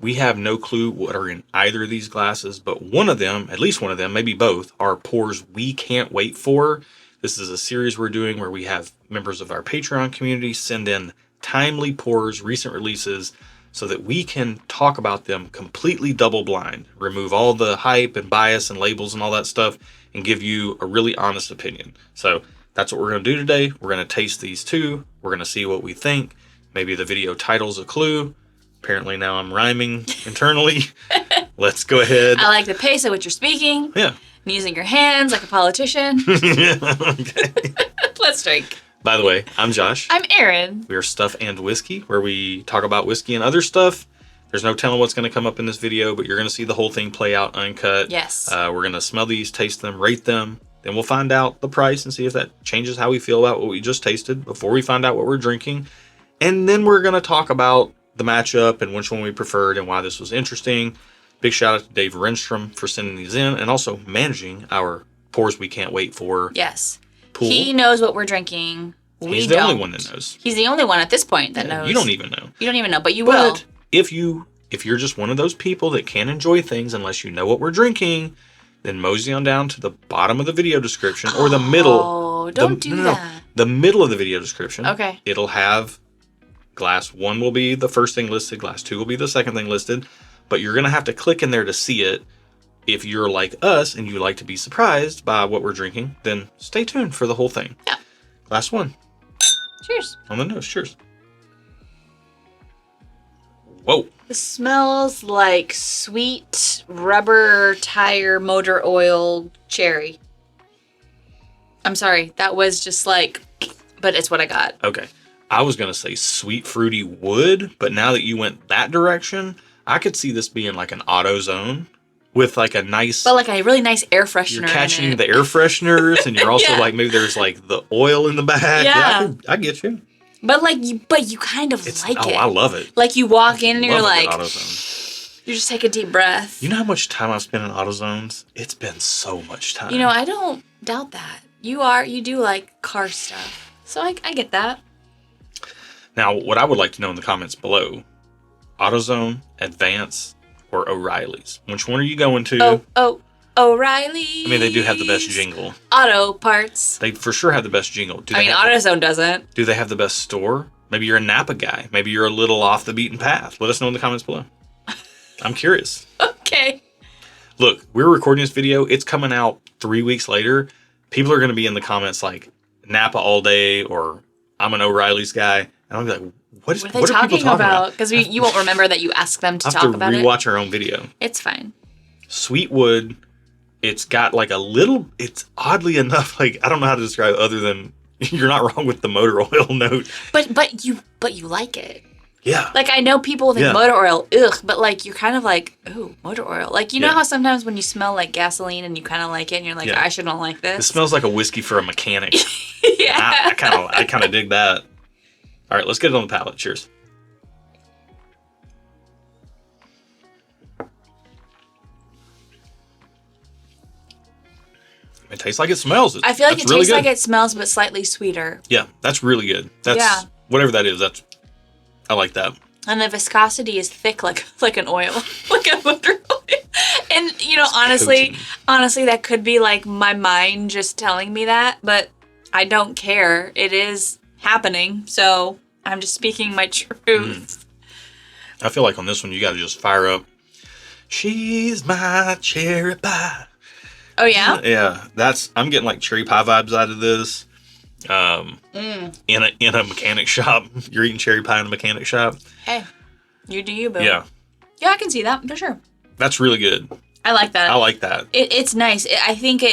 We have no clue what are in either of these glasses, but one of them, at least one of them, maybe both, are pours we can't wait for. This is a series we're doing where we have members of our Patreon community send in timely pours, recent releases, so that we can talk about them completely double blind, remove all the hype and bias and labels and all that stuff, and give you a really honest opinion. So that's what we're going to do today. We're going to taste these two. We're going to see what we think. Maybe the video title's a clue. Apparently now I'm rhyming internally. Let's go ahead. I like the pace at which you're speaking. Yeah. And using your hands like a politician. Okay. Let's drink. By the way, I'm Josh. I'm Erin. We are Stuff and Whiskey, where we talk about whiskey and other stuff. There's no telling what's going to come up in this video, but you're going to see the whole thing play out uncut. Yes. We're going to smell these, taste them, rate them. Then we'll find out the price and see if that changes how we feel about what we just tasted before we find out what we're drinking. And then we're going to talk about the matchup and which one we preferred and why this was interesting. Big shout out to Dave Renstrom for sending these in and also managing our pours we can't wait for. Yes. Pool. He knows what we're drinking. He's the only one that knows. He's the only one at this point that knows. You don't even know. You don't even know, but you will. But if you're just one of those people that can't enjoy things unless you know what we're drinking, then mosey on down to the bottom of the video description or the middle. Oh, don't do that. The middle of the video description. Okay. It'll have glass 1 will be the first thing listed, glass 2 will be the second thing listed, but you're going to have to click in there to see it. If you're like us and you like to be surprised by what we're drinking, then stay tuned for the whole thing. Yeah. Glass 1. Cheers. On the nose. Cheers. Whoa. This smells like sweet rubber tire motor oil cherry. I'm sorry. That was just like, but it's what I got. Okay. I was going to say sweet fruity wood, but now that you went that direction, I could see this being like an AutoZone with like a nice... But like a really nice air freshener. You're catching the air fresheners and you're also like, maybe there's like the oil in the back. Yeah. I get you. But you kind of like it. I love it. Like you walk in and you're like, AutoZone. you just take a deep breath. You know how much time I've spent in AutoZones? It's been so much time. You know, I don't doubt that. You do like car stuff. So I get that. Now, what I would like to know in the comments below, AutoZone, Advance, or O'Reilly's? Which one are you going to? O'Reilly's. I mean, they do have the best jingle. Auto parts. They for sure have the best jingle. AutoZone doesn't. Do they have the best store? Maybe you're a Napa guy. Maybe you're a little off the beaten path. Let us know in the comments below. I'm curious. Okay. Look, we're recording this video. It's coming out 3 weeks later. People are going to be in the comments like, Napa all day, or I'm an O'Reilly's guy. And I'll be like, what are people talking about? Because you won't remember that you asked them to talk about it. I have to rewatch our own video. It's fine. Sweet wood. It's got like a little, it's oddly enough, like, I don't know how to describe it other than you're not wrong with the motor oil note. But you like it. Yeah. Like, I know people think motor oil, ugh, but like, you're kind of like, ooh, motor oil. Like, you know how sometimes when you smell like gasoline and you kind of like it and you're like, I shouldn't like this. It smells like a whiskey for a mechanic. Yeah. I kind of dig that. All right, let's get it on the palate. Cheers. It tastes like it smells. I feel like it tastes like it smells, but slightly sweeter. Yeah, that's really good. That's whatever that is. I like that. And the viscosity is thick, like an oil, like a motor oil. And honestly, that could be like my mind just telling me that, but I don't care. It is happening, so I'm just speaking my truth. I feel like on this one you got to just fire up. She's my cherry pie. Oh yeah? Yeah, I'm getting like cherry pie vibes out of this. In a mechanic shop. You're eating cherry pie in a mechanic shop. Hey, you do you, boo. Yeah. Yeah, I can see that for sure. That's really good. I like that. I like that. It's nice. I think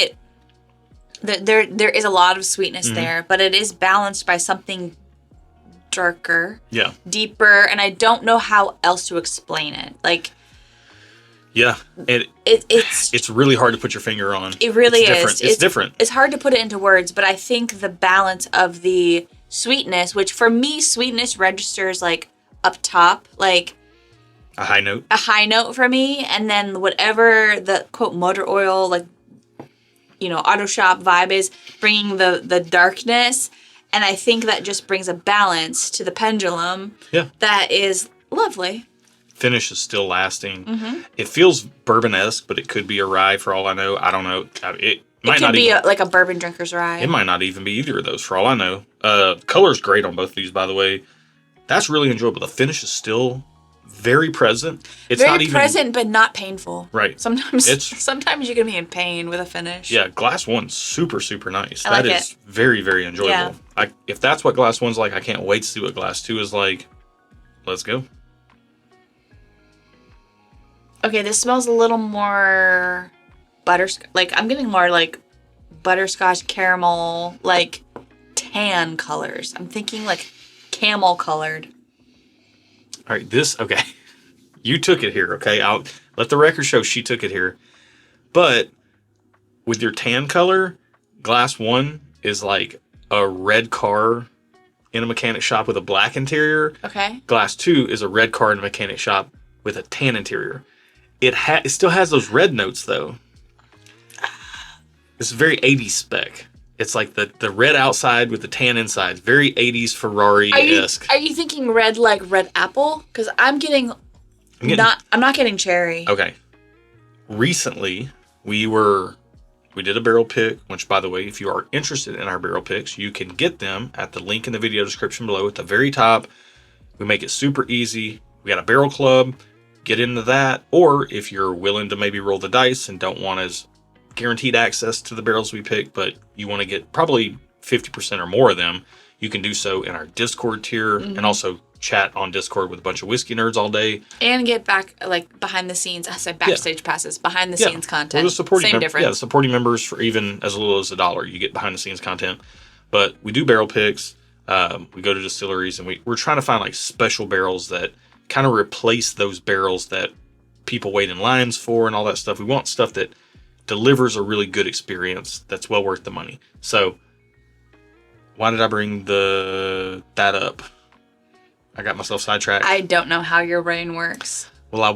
there is a lot of sweetness there, but it is balanced by something darker, deeper, and I don't know how else to explain it. Like, yeah, it's really hard to put your finger on. It really is. It's different. It's hard to put it into words, but I think the balance of the sweetness, which for me, sweetness registers like up top, like a high note. A high note for me, and then whatever the quote motor oil, like auto shop vibe is, bringing the darkness, and I think that just brings a balance to the pendulum. Yeah, that is lovely. Finish is still lasting. Mm-hmm. It feels bourbon-esque, but it could be a rye for all I know. I don't know. It might could not be even, like a bourbon drinker's rye. It might not even be either of those for all I know. Color's great on both of these, by the way. That's really enjoyable. The finish is still very present. It's very not even present, but not painful. right. Sometimes you can be in pain with a finish. Yeah, glass one's super, super nice. I like That is very, very enjoyable. Yeah. If that's what glass one's like, I can't wait to see what glass two is like. Let's go. Okay, this smells a little more butterscotch. Like, I'm getting more like butterscotch caramel, like tan colors. I'm thinking like camel colored. All right, okay. You took it here, okay? I'll let the record show she took it here. But with your tan color, glass one is like a red car in a mechanic shop with a black interior. Okay. Glass two is a red car in a mechanic shop with a tan interior. It still has those red notes though. It's very 80s spec. It's like the red outside with the tan inside. Very 80s Ferrari-esque. Are you thinking red like red apple? Because I'm not getting cherry. Okay. Recently, we did a barrel pick, which by the way, if you are interested in our barrel picks, you can get them at the link in the video description below at the very top. We make it super easy. We got a barrel club. Get into that. Or if you're willing to maybe roll the dice and don't want as guaranteed access to the barrels we pick, but you want to get probably 50% or more of them, you can do so in our Discord tier and also chat on Discord with a bunch of whiskey nerds all day. And get back, like, behind the scenes, I said backstage passes, behind the scenes content. Well, the supporting Same difference. Yeah, the supporting members for even as little as $1, you get behind the scenes content. But we do barrel picks. We go to distilleries and we're trying to find like special barrels that kind of replace those barrels that people wait in lines for and all that stuff. We want stuff that delivers a really good experience that's well worth the money. So why did I bring that up? I got myself sidetracked. I don't know how your brain works. Well, I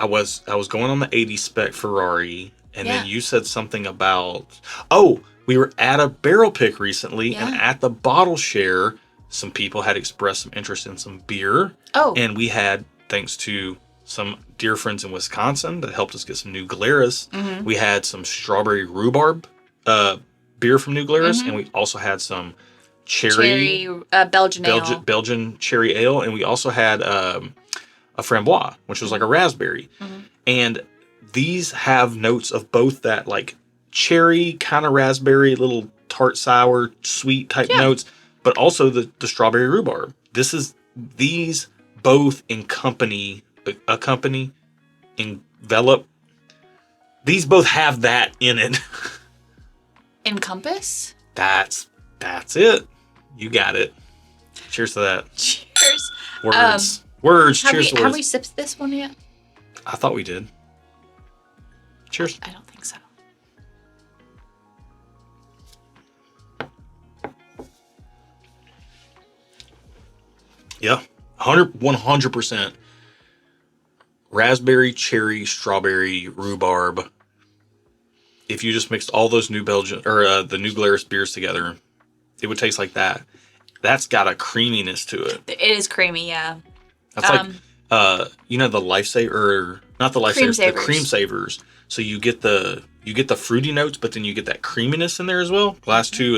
was going on the 80 spec Ferrari, and then you said something about, we were at a barrel pick recently, and at the bottle share, some people had expressed some interest in some beer. Oh. And we had, thanks to some dear friends in Wisconsin that helped us get some New Glarus, we had some strawberry rhubarb beer from New Glarus, and we also had some cherry Belgian ale. Belgian cherry ale, and we also had a framboise, which was like a raspberry. And these have notes of both that like cherry kind of raspberry, little tart sour sweet type notes, but also the strawberry rhubarb. These both envelop. These both have that in it. Encompass? That's it. You got it. Cheers to that. Cheers. Words. Cheers to words. Have we sipped this one yet? I thought we did. Cheers. I don't think so. Yeah. 100%. Raspberry, cherry, strawberry, rhubarb. If you just mixed all those New Belgian or the New Glarus beers together, it would taste like that. That's got a creaminess to it. It is creamy, yeah. That's like the Lifesaver, not the Lifesavers, the Cream Savers. So you get the fruity notes, but then you get that creaminess in there as well. Glass two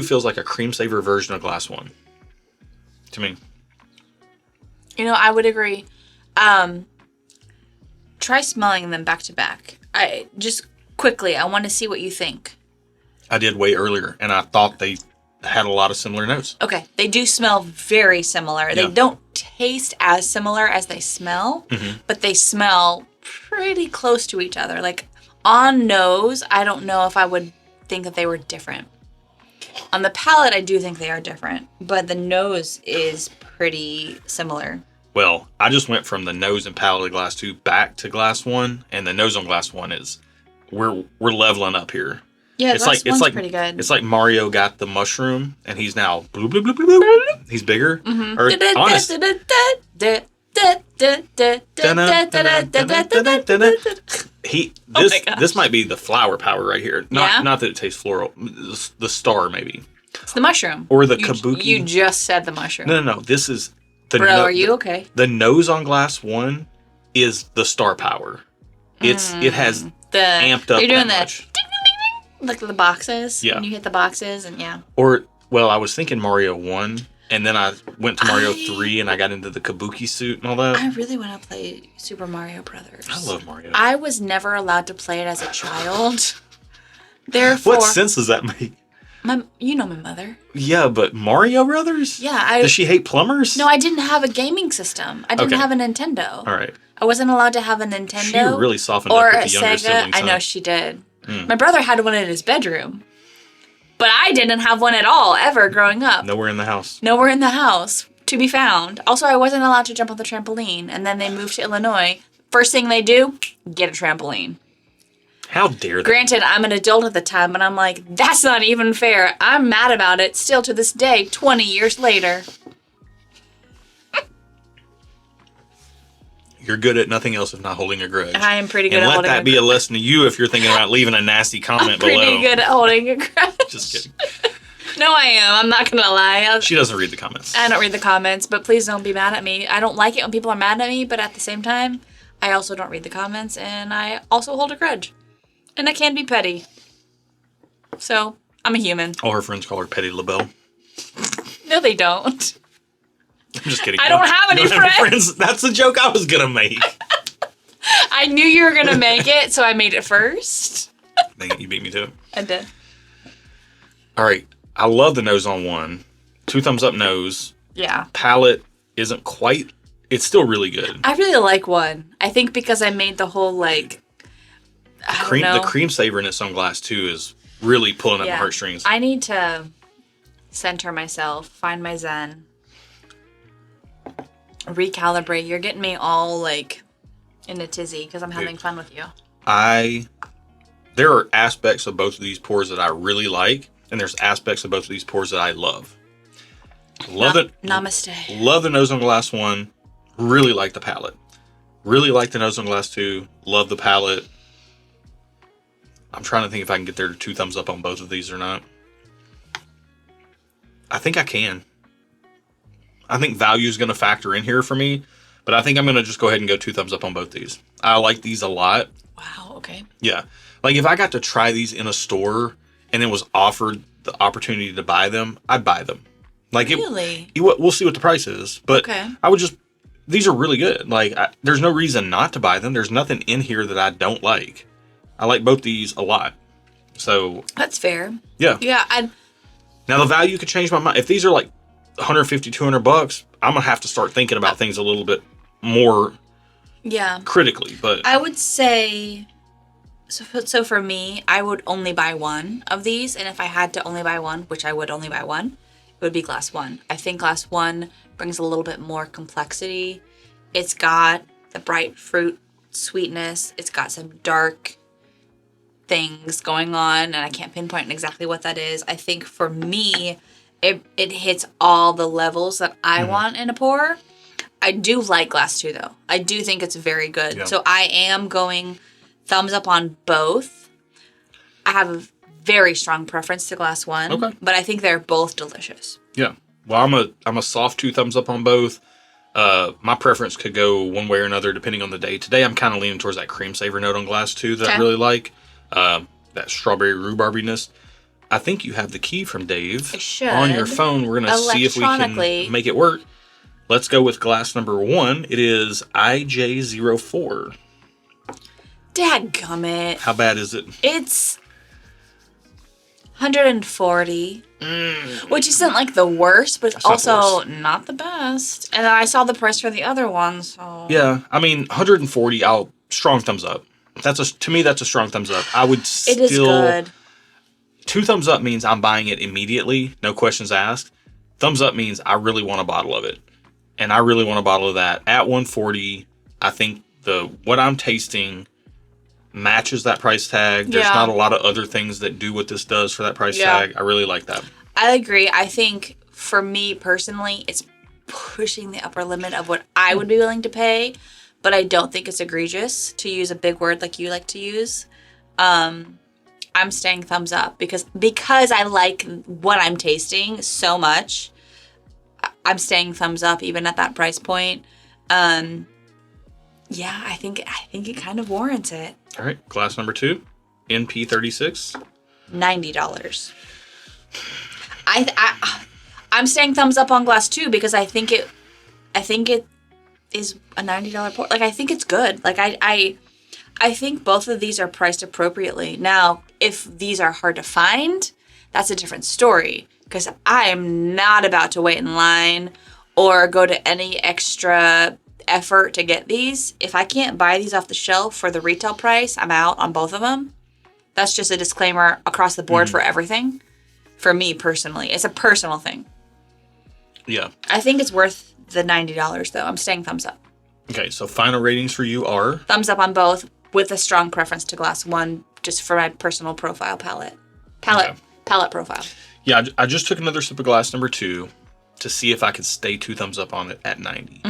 feels like a Cream Saver version of Glass one. To me. I would agree. Try smelling them back to back. I want to see what you think. I did way earlier, and I thought they had a lot of similar notes. Okay, they do smell very similar. Yeah. They don't taste as similar as they smell, but they smell pretty close to each other. Like on nose, I don't know if I would think that they were different. On the palate, I do think they are different, but the nose is pretty similar. Well, I just went from the nose and palate of Glass 2 back to Glass 1, and the nose on Glass 1 is we're leveling up here. Yeah, Glass 1's pretty good. It's like Mario got the mushroom, and he's now bloop, bloop, bloop, bloop, bloop. He's bigger. Or honest. This might be the flower power right here. Not that it tastes floral. The star maybe. It's the mushroom. Or the kabuki. You just said the mushroom. No. This is Bro, are you okay? The nose on glass one is the star power. It has amped up you're doing that much. Ding, ding, ding, ding, like the boxes. Yeah. When you hit the boxes and yeah. Or, well, I was thinking Mario 1, and then I went to Mario 3, and I got into the Kabuki suit and all that. I really want to play Super Mario Brothers. I love Mario. I was never allowed to play it as a child. Therefore, what sense does that make? You know my mother. Yeah, but Mario Brothers? Yeah. Does she hate plumbers? No, I didn't have a gaming system. I didn't Okay. have a Nintendo. All right. I wasn't allowed to have a Nintendo. She really softened or up with the a younger Sega. siblings. I know huh? she did. My brother had one in his bedroom. But I didn't have one at all, ever, growing up. Nowhere in the house. Nowhere in the house to be found. Also, I wasn't allowed to jump on the trampoline. And then they moved to Illinois. First thing they do, get a trampoline. How dare they? Granted, I'm an adult at the time, but I'm like, that's not even fair. I'm mad about it still to this day, 20 years later. You're good at nothing else if not holding a grudge. I am pretty good and at let holding that be a lesson to you if you're thinking about leaving a nasty comment below. Pretty good at holding a grudge. Just kidding. No, I am. I'm not going to lie. She doesn't read the comments. I don't read the comments, but please don't be mad at me. I don't like it when people are mad at me, but at the same time, I also don't read the comments, and I also hold a grudge. And I can be petty. So, I'm a human. All her friends call her Petty LaBelle. No, they don't. I'm just kidding. I don't have any friends. That's the joke I was going to make. I knew you were going to make it, so I made it first. Dang it, you beat me to it. I did. All right. I love the nose on one. 2 thumbs up nose. Yeah. Palette isn't quite... It's still really good. I really like one. I think because I made the whole, like... The cream savoriness on glass, too, is really pulling at my heartstrings. I need to center myself, find my zen, recalibrate. You're getting me all, like, in a tizzy because I'm having fun with you. There are aspects of both of these pours that I really like, and there's aspects of both of these pours that I love. Namaste. Love the nose on glass one. Really like the palette. Really like the nose on glass 2. Love the palette. I'm trying to think if I can get there to 2 thumbs up on both of these or not. I think I can. I think value is going to factor in here for me, but I think I'm going to just go ahead and go 2 thumbs up on both these. I like these a lot. Wow, okay. Yeah. Like if I got to try these in a store and then was offered the opportunity to buy them, I'd buy them. Like really? We'll see what the price is, but okay. I would just, these are really good. Like there's no reason not to buy them. There's nothing in here that I don't like. I like both these a lot. So that's fair. Yeah. Yeah. Now the value could change my mind. If these are like $150, $200, I'm gonna have to start thinking about things a little bit more. Yeah. Critically, but I would say. So for me, I would only buy one of these, and if I had to only buy one, which I would only buy one, it would be glass one. I think glass one brings a little bit more complexity. It's got the bright fruit sweetness. It's got some dark things going on, and I can't pinpoint exactly what that is. I think for me, it hits all the levels that I want in a pour. I do like glass 2 though. I do think it's very good. Yeah. So I am going thumbs up on both. I have a very strong preference to glass 1, okay, but I think they're both delicious. Yeah. Well, I'm a soft 2 thumbs up on both. My preference could go one way or another depending on the day. Today I'm kind of leaning towards that cream savor note on glass 2 that I really like. That strawberry rhubarbiness. I think you have the key from Dave on your phone. We're going to see if we can make it work. Let's go with glass number 1. It is IJ04. Dadgummit. How bad is it? It's 140, which isn't like the worst, but it's also not the best. And then I saw the price for the other one, so... Yeah, I mean, 140, strong thumbs up. To me, that's a strong thumbs up. I would still... It is good. 2 thumbs up means I'm buying it immediately, no questions asked. Thumbs up means I really want a bottle of it. And I really want a bottle of that. At 140, I think what I'm tasting matches that price tag. There's not a lot of other things that do what this does for that price tag. I really like that. I agree. I think for me personally, it's pushing the upper limit of what I would be willing to pay, but I don't think it's egregious, to use a big word like you like to use. I'm staying thumbs up because I like what I'm tasting so much. I'm staying thumbs up even at that price point. Yeah, I think it kind of warrants it. All right, glass number 2, NP36. $90. I'm staying thumbs up on glass 2 because I think it is a $90 pour. Like, I think it's good. Like, I think both of these are priced appropriately. Now, if these are hard to find, that's a different story because I am not about to wait in line or go to any extra effort to get these. If I can't buy these off the shelf for the retail price, I'm out on both of them. That's just a disclaimer across the board for everything. For me personally, it's a personal thing. Yeah. I think it's worth the $90 though. I'm staying thumbs up. Okay, so final ratings for you are? Thumbs up on both with a strong preference to glass 1 just for my personal profile palette profile. Yeah, I just took another sip of glass number 2 to see if I could stay 2 thumbs up on it at 90.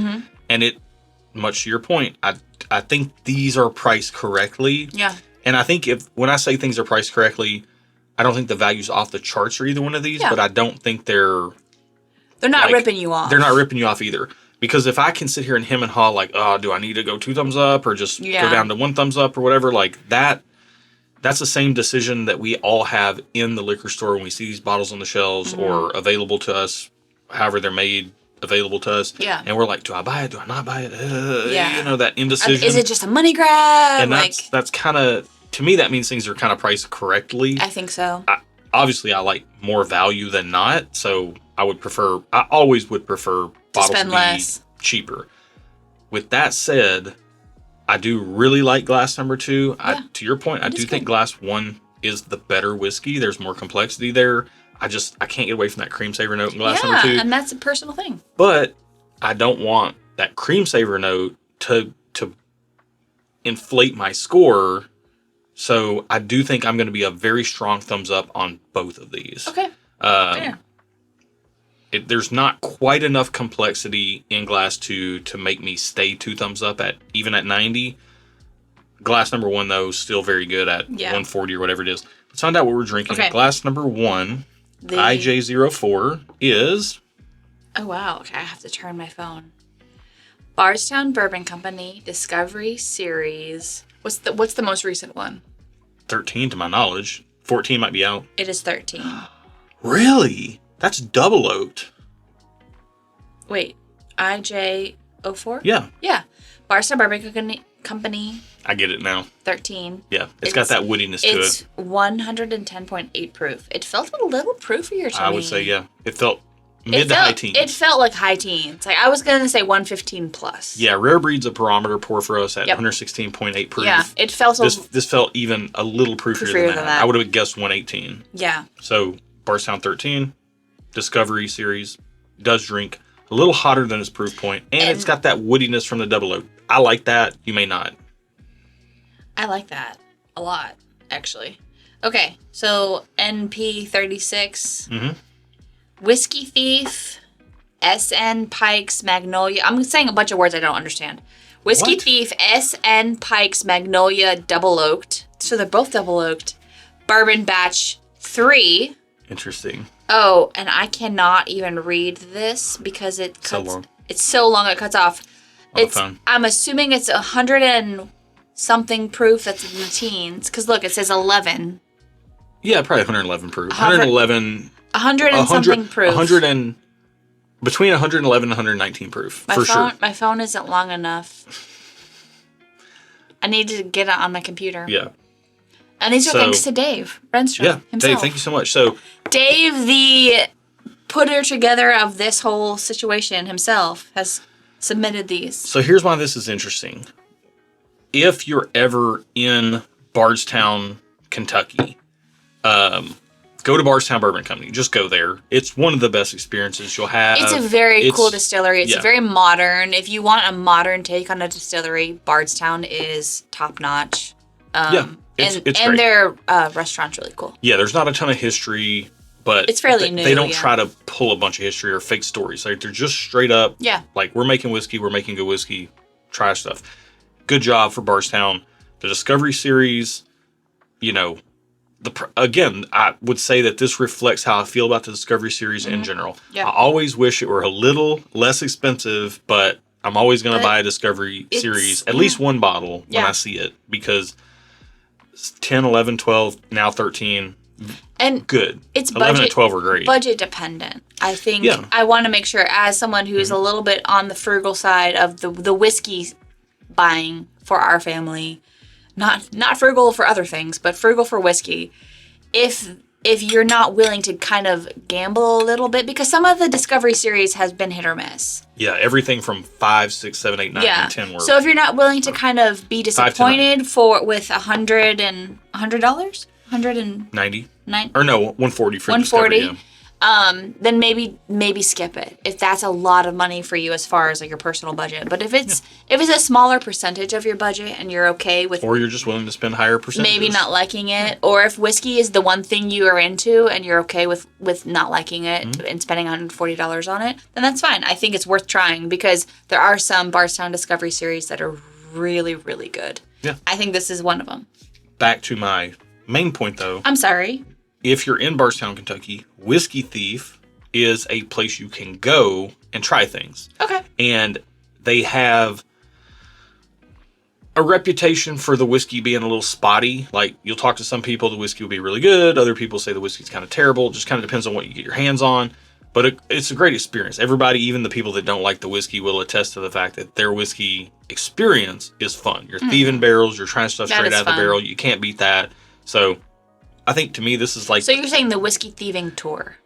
And it, much to your point, I think these are priced correctly. Yeah. And I think when I say things are priced correctly, I don't think the value's off the charts for either one of these, but I don't think they're not ripping you off. They're not ripping you off either. Because if I can sit here and hem and haw like, oh, do I need to go 2 thumbs up or just go down to 1 thumbs up or whatever, like that's the same decision that we all have in the liquor store when we see these bottles on the shelves or available to us, however they're made available to us. Yeah. And we're like, do I buy it? Do I not buy it? You know, that indecision. Is it just a money grab? And that's kind of, to me, that means things are kind of priced correctly. I think so. Obviously, I like more value than not. So I always would prefer bottles to be less. cheaper. With that said, I do really like glass number 2. Yeah. To your point, I do think glass 1 is the better whiskey. There's more complexity there. I can't get away from that cream savor note in glass number 2. Yeah, and that's a personal thing. But I don't want that cream savor note to inflate my score. So I do think I'm going to be a very strong thumbs up on both of these. Okay. There's not quite enough complexity in glass 2 to make me stay 2 thumbs up even at 90. Glass number 1 though, still very good at 140 or whatever it is. Let's find out what we're drinking. Okay. Glass number 1, IJ04 is. Oh wow! Okay, I have to turn my phone. Bardstown Bourbon Company Discovery Series. What's the most recent one? 13 to my knowledge. 14 might be out. It is 13. Really? That's double oaked. Wait, IJ04? Yeah. Yeah. Bardstown Bourbon Company. I get it now. 13. Yeah, it's got that woodiness to it. It's 110.8 proof. It felt a little proofier to me. I would say, yeah. It felt mid to high teens. It felt like high teens. Like I was going to say 115 plus. Yeah, Rare Breed's a barometer pour for us at 116.8 proof. Yeah, it felt this felt even a little proofier than that. I would have guessed 118. Yeah. So, Bardstown 13, Discovery Series, does drink a little hotter than its proof point, and it's got that woodiness from the double oak. I like that. You may not. I like that a lot, actually. Okay, so NP36, Whiskey Thief, SN Pikes Magnolia. I'm saying a bunch of words I don't understand. Whiskey Thief, SN Pikes Magnolia Double Oaked. So they're both double oaked. Bourbon Batch 3. Interesting. Oh, and I cannot even read this because it cuts. So long. It's so long it cuts off. I'm assuming it's 100 and something proof that's in the teens. Because look, it says 11. Yeah, probably 111 proof. 111. 100 and something proof. Between 111 and 119 proof, sure. My phone isn't long enough. I need to get it on my computer. Yeah. And these are thanks to Dave Renstrom himself. Dave, thank you so much. So Dave, the putter together of this whole situation himself, has submitted these. So here's why this is interesting. If you're ever in Bardstown, Kentucky, go to Bardstown Bourbon Company. Just go there. It's one of the best experiences you'll have. It's a very cool distillery. It's very modern. If you want a modern take on a distillery, Bardstown is top notch. It's great. And their restaurant's really cool. Yeah, there's not a ton of history, but it's fairly new. They don't try to pull a bunch of history or fake stories. Like, they're just straight up. Yeah. Like, we're making whiskey. We're making good whiskey. Try stuff. Good job for Bardstown. The Discovery Series, again, I would say that this reflects how I feel about the Discovery Series in general. Yeah. I always wish it were a little less expensive, but I'm always going to But buy a Discovery Series, at yeah. least one bottle when Yeah. I see it, because 10, 11, 12, now 13, And good. it's 11 and 12 are great. budget dependent. I think Yeah. I want to make sure, as someone who's a little bit on the frugal side of the whiskey buying for our family, not frugal for other things, but frugal for whiskey. If you're not willing to kind of gamble a little bit, because some of the Discovery Series has been hit or miss. Yeah, everything from 5, 6, 7, 8, 9, and 10 were. So if you're not willing to kind of be disappointed with $100 and $100, $190 90? Or no, 140 for 140. Discovery, yeah. Then maybe skip it if that's a lot of money for you as far as like your personal budget. But if it's a smaller percentage of your budget and you're okay with, Or you're just willing to spend higher percentages. maybe not liking it, or if whiskey is the one thing you are into and you're okay with not liking it and spending $140 on it, then that's fine. I think it's worth trying because there are some Bardstown Discovery Series that are really, really good. Yeah. I think this is one of them. Back to my main point, though. I'm sorry. If you're in Bardstown, Kentucky, Whiskey Thief is a place you can go and try things. Okay. And they have a reputation for the whiskey being a little spotty. Like, you'll talk to some people, the whiskey will be really good. Other people say the whiskey's kind of terrible. It just kind of depends on what you get your hands on. But it's a great experience. Everybody, even the people that don't like the whiskey, will attest to the fact that their whiskey experience is fun. You're thieving barrels. You're trying stuff straight out of the barrel. You can't beat that. So I think to me, this is like... So you're saying the whiskey thieving tour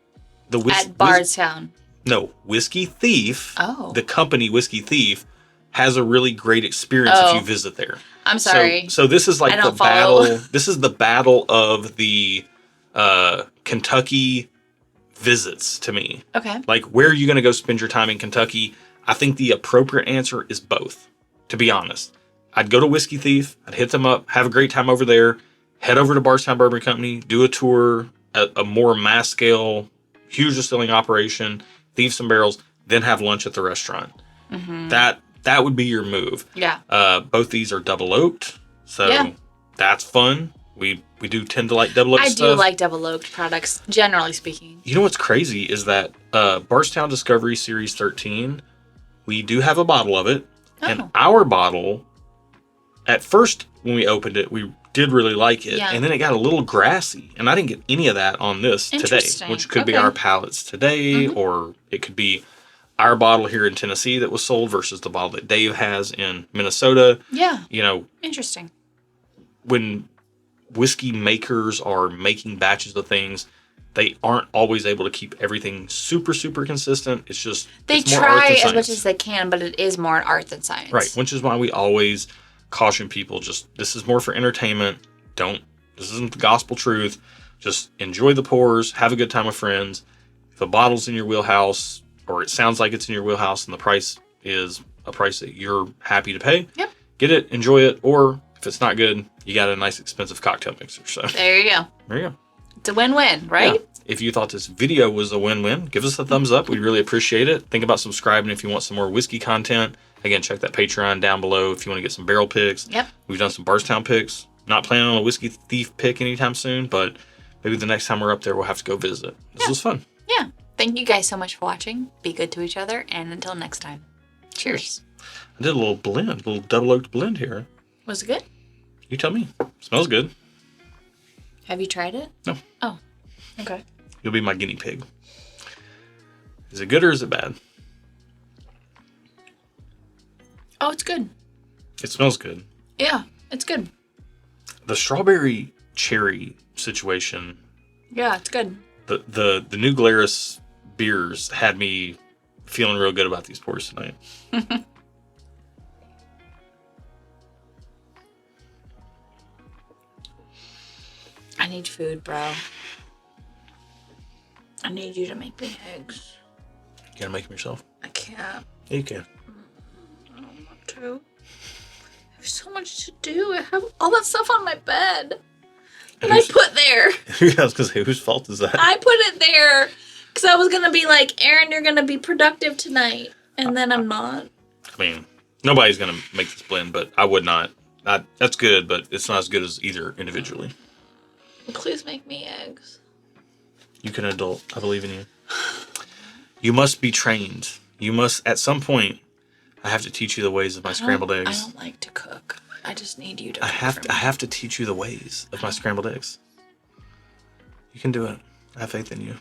the at Bardstown? No, Whiskey Thief, Oh. the company Whiskey Thief, has a really great experience if you visit there. I'm sorry. So this is like I the don't follow. battle. This is the battle of the Kentucky visits to me. Okay. Like, where are you going to go spend your time in Kentucky? I think the appropriate answer is both, to be honest. I'd go to Whiskey Thief. I'd hit them up, have a great time over there, head over to Bardstown Bourbon Company, do a tour, a more mass scale, huge distilling operation, thieve some barrels, then have lunch at the restaurant. Mm-hmm. That would be your move. Yeah. Both these are double oaked, so that's fun. We do tend to like double oaked stuff. I do like double oaked products, generally speaking. You know what's crazy is that Bardstown Discovery Series 13, we do have a bottle of it. Oh. And our bottle, at first when we opened it, we did really like it. Yeah. And then it got a little grassy. And I didn't get any of that on this today, Interesting. which could be our palates today, or it could be our bottle here in Tennessee that was sold versus the bottle that Dave has in Minnesota. Yeah. You know, Interesting. when whiskey makers are making batches of things, they aren't always able to keep everything super, super consistent. It's just They it's more art try than as science. much as they can, but it is more an art than science. Right, which is why we always caution people, just this is more for entertainment. This isn't the gospel truth. Just enjoy the pours, have a good time with friends. If a bottle's in your wheelhouse, or it sounds like it's in your wheelhouse, and the price is a price that you're happy to pay, get it, enjoy it. Or if it's not good, you got a nice expensive cocktail mixer. So There you go. there you go. It's a win-win, right? Yeah. If you thought this video was a win-win, give us a thumbs up. We'd really appreciate it. Think about subscribing if you want some more whiskey content. Again, check that Patreon down below if you want to get some barrel picks. Yep. We've done some Bardstown picks. Not planning on a Whiskey Thief pick anytime soon, but maybe the next time we're up there, we'll have to go visit. This was fun. Yeah. Thank you guys so much for watching. Be good to each other, and until next time. Cheers. I did a little blend, a little double oaked blend here. Was it good? You tell me. Smells good. Have you tried it? No. Oh. Okay. You'll be my guinea pig. Is it good or is it bad? Oh, it's good. It smells good. Yeah, it's good. The strawberry cherry situation, Yeah, it's good. the New Glarus beers had me feeling real good about these pours tonight. I need food, bro. I need you to make me eggs. You gotta make them yourself. I can't. Yeah, you can. I don't want to. I have so much to do. I have all that stuff on my bed that I put there. Yeah, I was gonna say, whose fault is that? I put it there because I was going to be like, Aaron, you're going to be productive tonight. And then I'm not. I mean, nobody's gonna make this blend, but I would not. That's good, but it's not as good as either individually. Please make me eggs. You can adult. I believe in you. You must be trained. You must, at some point, I have to teach you the ways of my scrambled eggs. I don't like to cook. I just need you to I cook have to teach you the ways of my scrambled eggs. You can do it. I have faith in you.